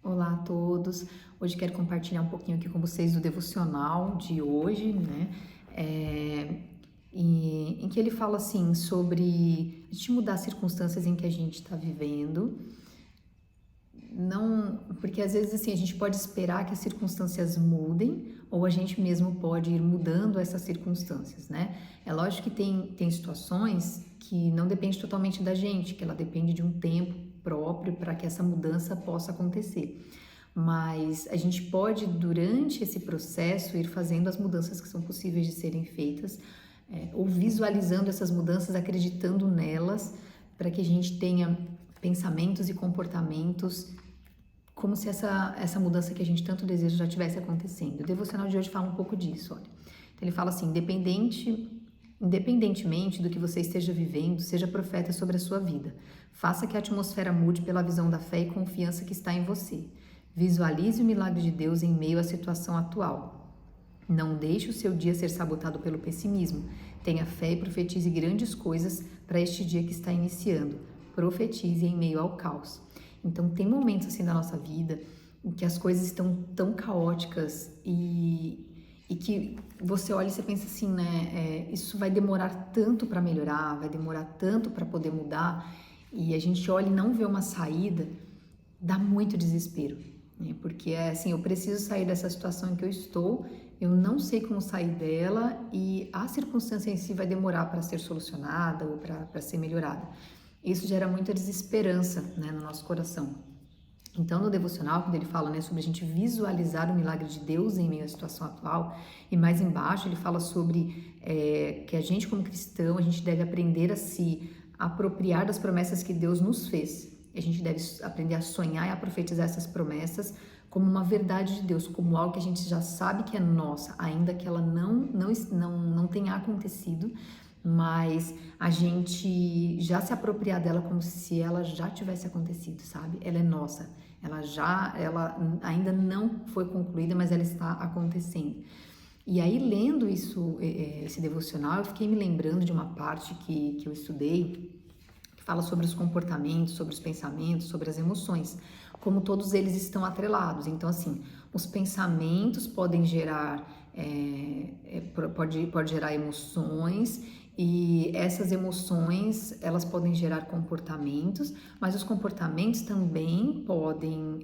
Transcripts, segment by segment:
Olá a todos. Hoje quero compartilhar um pouquinho aqui com vocês do devocional de hoje, né? Em que ele fala assim sobre a gente mudar as circunstâncias em que a gente está vivendo. Não, porque às vezes assim a gente pode esperar que as circunstâncias mudem ou a gente mesmo pode ir mudando essas circunstâncias, né? É lógico que tem situações que não depende totalmente da gente, que ela depende de um tempo próprio para que essa mudança possa acontecer. Mas a gente pode, durante esse processo, ir fazendo as mudanças que são possíveis de serem feitas, ou visualizando essas mudanças, acreditando nelas, para que a gente tenha pensamentos e comportamentos como se essa mudança que a gente tanto deseja já estivesse acontecendo. O devocional de hoje fala um pouco disso, olha. Então ele fala assim, independentemente do que você esteja vivendo, seja profeta sobre a sua vida. Faça que a atmosfera mude pela visão da fé e confiança que está em você. Visualize o milagre de Deus em meio à situação atual. Não deixe o seu dia ser sabotado pelo pessimismo. Tenha fé e profetize grandes coisas para este dia que está iniciando. Profetize em meio ao caos. Então, tem momentos assim da nossa vida em que as coisas estão tão caóticas e que você olha e você pensa assim, né? Isso vai demorar tanto para melhorar, vai demorar tanto para poder mudar, e a gente olha e não vê uma saída, dá muito desespero, né? Porque é assim, eu preciso sair dessa situação em que eu estou, eu não sei como sair dela e a circunstância em si vai demorar para ser solucionada ou para ser melhorada. Isso gera muita desesperança, né, no nosso coração. Então, no devocional, quando ele fala, né, sobre a gente visualizar o milagre de Deus em meio à situação atual, e mais embaixo ele fala sobre que a gente, como cristão, a gente deve aprender a se apropriar das promessas que Deus nos fez. A gente deve aprender a sonhar e a profetizar essas promessas como uma verdade de Deus, como algo que a gente já sabe que é nossa, ainda que ela não tenha acontecido, mas a gente já se apropriar dela como se ela já tivesse acontecido, sabe? Ela é nossa, ela ainda não foi concluída, mas ela está acontecendo. E aí, lendo esse devocional, eu fiquei me lembrando de uma parte que eu estudei, que fala sobre os comportamentos, sobre os pensamentos, sobre as emoções, como todos eles estão atrelados. Então, assim, os pensamentos podem gerar, pode gerar emoções, e essas emoções, elas podem gerar comportamentos, mas os comportamentos também podem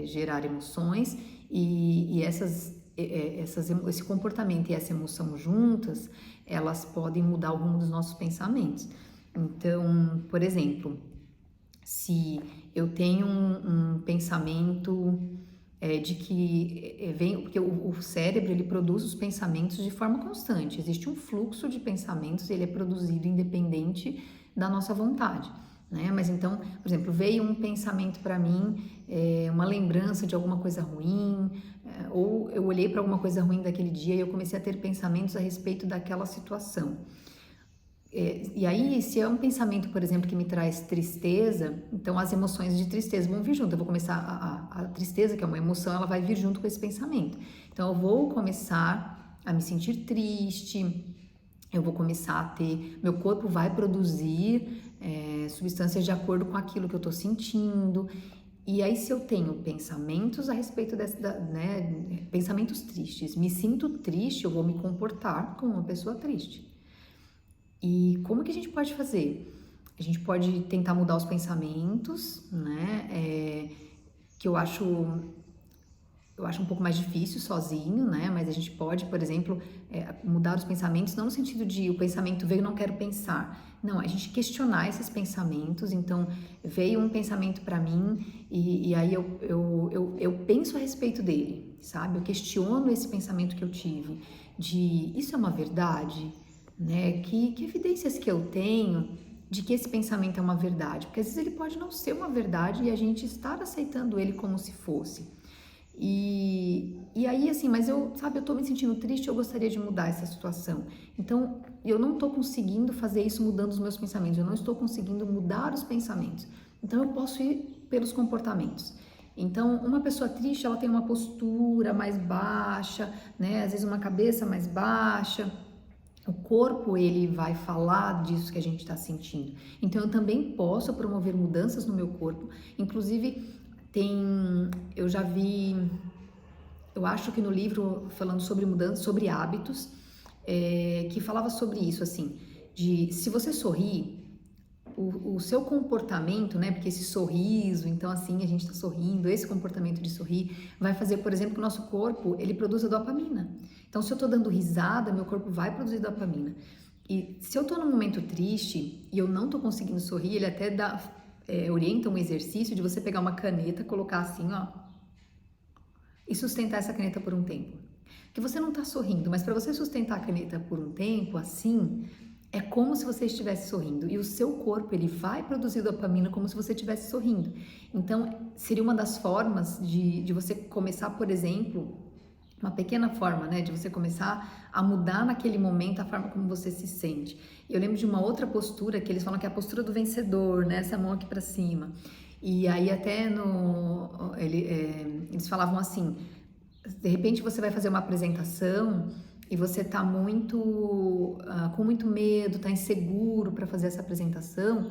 gerar emoções, e esse comportamento e essa emoção juntas, elas podem mudar o rumo dos nossos pensamentos. Então, por exemplo, se eu tenho um pensamento de que vem, porque o cérebro ele produz os pensamentos de forma constante, existe um fluxo de pensamentos, ele é produzido independente da nossa vontade, né? Mas então, por exemplo, veio um pensamento para mim, uma lembrança de alguma coisa ruim, ou eu olhei para alguma coisa ruim daquele dia e eu comecei a ter pensamentos a respeito daquela situação. E aí, se é um pensamento, por exemplo, que me traz tristeza, então as emoções de tristeza vão vir junto. Eu vou começar, a tristeza, que é uma emoção, ela vai vir junto com esse pensamento. Então, eu vou começar a me sentir triste, eu vou começar a ter, meu corpo vai produzir substâncias de acordo com aquilo que eu estou sentindo. E aí, se eu tenho pensamentos a respeito pensamentos tristes, me sinto triste, eu vou me comportar como uma pessoa triste. E como que a gente pode fazer? A gente pode tentar mudar os pensamentos, né? Que eu acho um pouco mais difícil sozinho, né? Mas a gente pode, por exemplo, mudar os pensamentos, não no sentido de o pensamento veio, não quero pensar. Não, a gente questionar esses pensamentos. Então, veio um pensamento para mim e aí eu penso a respeito dele, sabe? Eu questiono esse pensamento que eu tive de isso é uma verdade? Né? Que evidências que eu tenho de que esse pensamento é uma verdade? Porque às vezes ele pode não ser uma verdade e a gente estar aceitando ele como se fosse. E aí, assim, mas eu tô me sentindo triste, eu gostaria de mudar essa situação. Então, eu não estou conseguindo fazer isso mudando os meus pensamentos, eu não estou conseguindo mudar os pensamentos. Então, eu posso ir pelos comportamentos. Então, uma pessoa triste, ela tem uma postura mais baixa, né? Às vezes uma cabeça mais baixa. O corpo, ele vai falar disso que a gente está sentindo. Então, eu também posso promover mudanças no meu corpo, inclusive Eu já vi, eu acho que no livro falando sobre mudança, sobre hábitos, que falava sobre isso, assim, de se você sorrir, o seu comportamento, né? Porque esse sorriso, então assim, a gente tá sorrindo, esse comportamento de sorrir vai fazer, por exemplo, que o nosso corpo, ele produza dopamina. Então, se eu tô dando risada, meu corpo vai produzir dopamina. E se eu tô num momento triste e eu não tô conseguindo sorrir, ele até orienta um exercício de você pegar uma caneta, colocar assim, ó, e sustentar essa caneta por um tempo. Que você não tá sorrindo, mas para você sustentar a caneta por um tempo, assim, é como se você estivesse sorrindo e o seu corpo ele vai produzir dopamina como se você estivesse sorrindo. Então, seria uma das formas de você começar, por exemplo, uma pequena forma, né, de você começar a mudar naquele momento a forma como você se sente. Eu lembro de uma outra postura que eles falam que é a postura do vencedor, né, essa mão aqui para cima. E aí até eles falavam assim, de repente você vai fazer uma apresentação e você tá com muito medo, tá inseguro para fazer essa apresentação.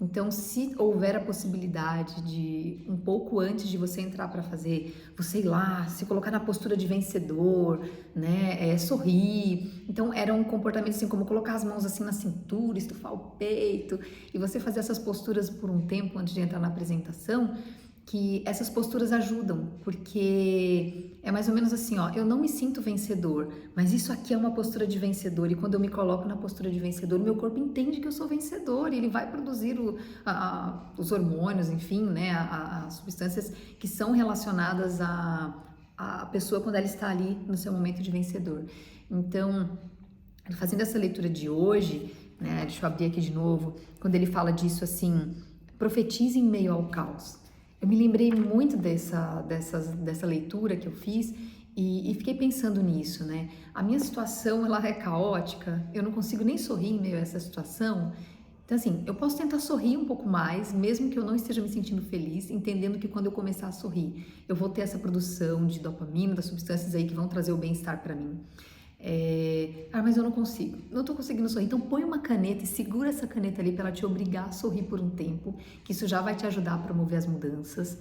Então, se houver a possibilidade de, um pouco antes de você entrar para fazer, você ir lá, se colocar na postura de vencedor, né, sorrir. Então, era um comportamento assim, como colocar as mãos assim na cintura, estufar o peito, e você fazer essas posturas por um tempo antes de entrar na apresentação, que essas posturas ajudam, porque é mais ou menos assim, ó, eu não me sinto vencedor, mas isso aqui é uma postura de vencedor, e quando eu me coloco na postura de vencedor, meu corpo entende que eu sou vencedor, e ele vai produzir os hormônios, enfim, né, as substâncias que são relacionadas à pessoa quando ela está ali no seu momento de vencedor. Então, fazendo essa leitura de hoje, né, deixa eu abrir aqui de novo, quando ele fala disso assim, profetize em meio ao caos. Eu me lembrei muito dessa leitura que eu fiz e fiquei pensando nisso, né? A minha situação, ela é caótica, eu não consigo nem sorrir em meio a essa situação. Então, assim, eu posso tentar sorrir um pouco mais, mesmo que eu não esteja me sentindo feliz, entendendo que quando eu começar a sorrir, eu vou ter essa produção de dopamina, das substâncias aí que vão trazer o bem-estar para mim. Mas eu não consigo, não tô conseguindo sorrir. Então põe uma caneta e segura essa caneta ali para ela te obrigar a sorrir por um tempo, que isso já vai te ajudar a promover as mudanças,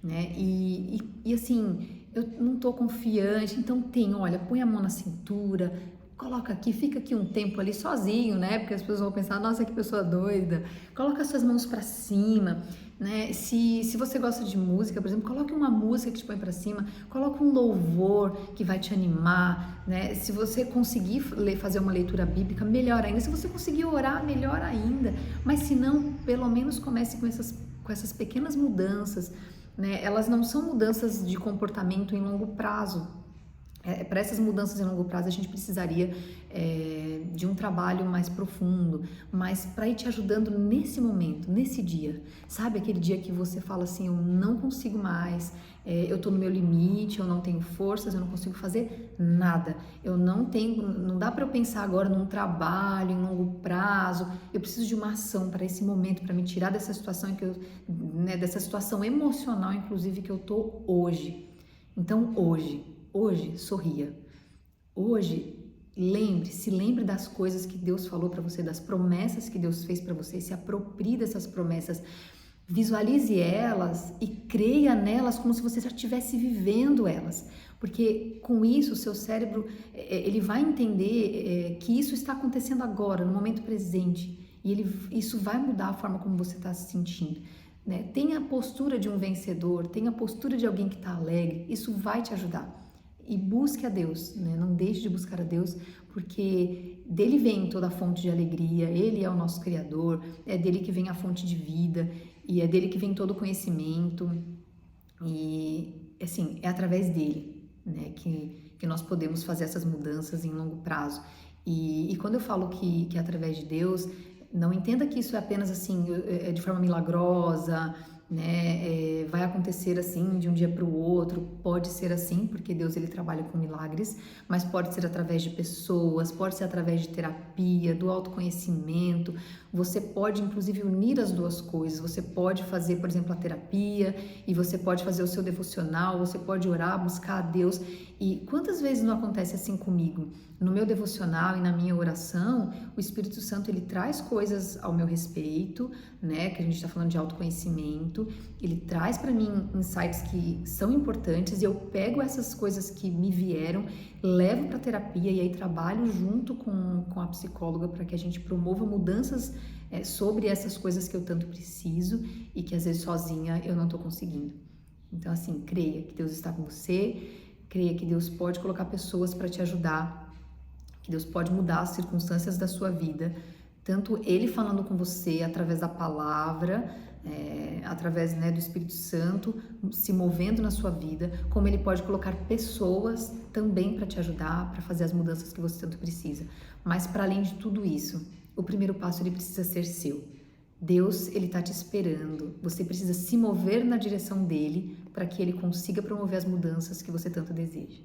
né? E assim, eu não tô confiante, então olha, põe a mão na cintura, coloca aqui, fica aqui um tempo ali sozinho, né? Porque as pessoas vão pensar, nossa, que pessoa doida. Coloca as suas mãos para cima, né? Se você gosta de música, por exemplo, coloque uma música que te põe para cima, coloque um louvor que vai te animar, né? Se você conseguir fazer uma leitura bíblica, melhor ainda. Se você conseguir orar, melhor ainda. Mas se não, pelo menos comece com essas pequenas mudanças, né? Elas não são mudanças de comportamento em longo prazo. Para essas mudanças em longo prazo, a gente precisaria de um trabalho mais profundo, mas para ir te ajudando nesse momento, nesse dia. Sabe aquele dia que você fala assim, eu não consigo mais, eu tô no meu limite, eu não tenho forças, eu não consigo fazer nada. Não dá para eu pensar agora num trabalho em longo prazo. Eu preciso de uma ação para esse momento, para me tirar dessa situação dessa situação emocional, inclusive, que eu tô hoje. Então, hoje, sorria. Hoje, lembre das coisas que Deus falou para você, das promessas que Deus fez para você, se aproprie dessas promessas, visualize elas e creia nelas como se você já estivesse vivendo elas, porque com isso o seu cérebro ele vai entender que isso está acontecendo agora, no momento presente, e isso vai mudar a forma como você está se sentindo. Né? Tenha a postura de um vencedor, tenha a postura de alguém que está alegre, isso vai te ajudar. E busque a Deus, né? Não deixe de buscar a Deus, porque dele vem toda a fonte de alegria, ele é o nosso Criador, é dele que vem a fonte de vida, e é dele que vem todo o conhecimento, e assim, é através dele, né, que nós podemos fazer essas mudanças em longo prazo. E quando eu falo que é através de Deus, não entenda que isso é apenas assim, de forma milagrosa, né? Vai acontecer assim de um dia para o outro, pode ser assim, porque Deus ele trabalha com milagres, mas pode ser através de pessoas, pode ser através de terapia, do autoconhecimento. Você pode inclusive unir as duas coisas, você pode fazer, por exemplo, a terapia e você pode fazer o seu devocional, você pode orar, buscar a Deus. E quantas vezes não acontece assim comigo? No meu devocional e na minha oração, o Espírito Santo ele traz coisas ao meu respeito, né? Que a gente está falando de autoconhecimento, momento, ele traz para mim insights que são importantes e eu pego essas coisas que me vieram, levo para terapia e aí trabalho junto com a psicóloga para que a gente promova mudanças sobre essas coisas que eu tanto preciso e que às vezes sozinha eu não estou conseguindo. Então, assim, creia que Deus está com você, creia que Deus pode colocar pessoas para te ajudar, que Deus pode mudar as circunstâncias da sua vida, tanto Ele falando com você através da palavra, através, né, do Espírito Santo se movendo na sua vida, como Ele pode colocar pessoas também para te ajudar, para fazer as mudanças que você tanto precisa. Mas para além de tudo isso, o primeiro passo ele precisa ser seu. Deus, ele está te esperando. Você precisa se mover na direção dele para que ele consiga promover as mudanças que você tanto deseja.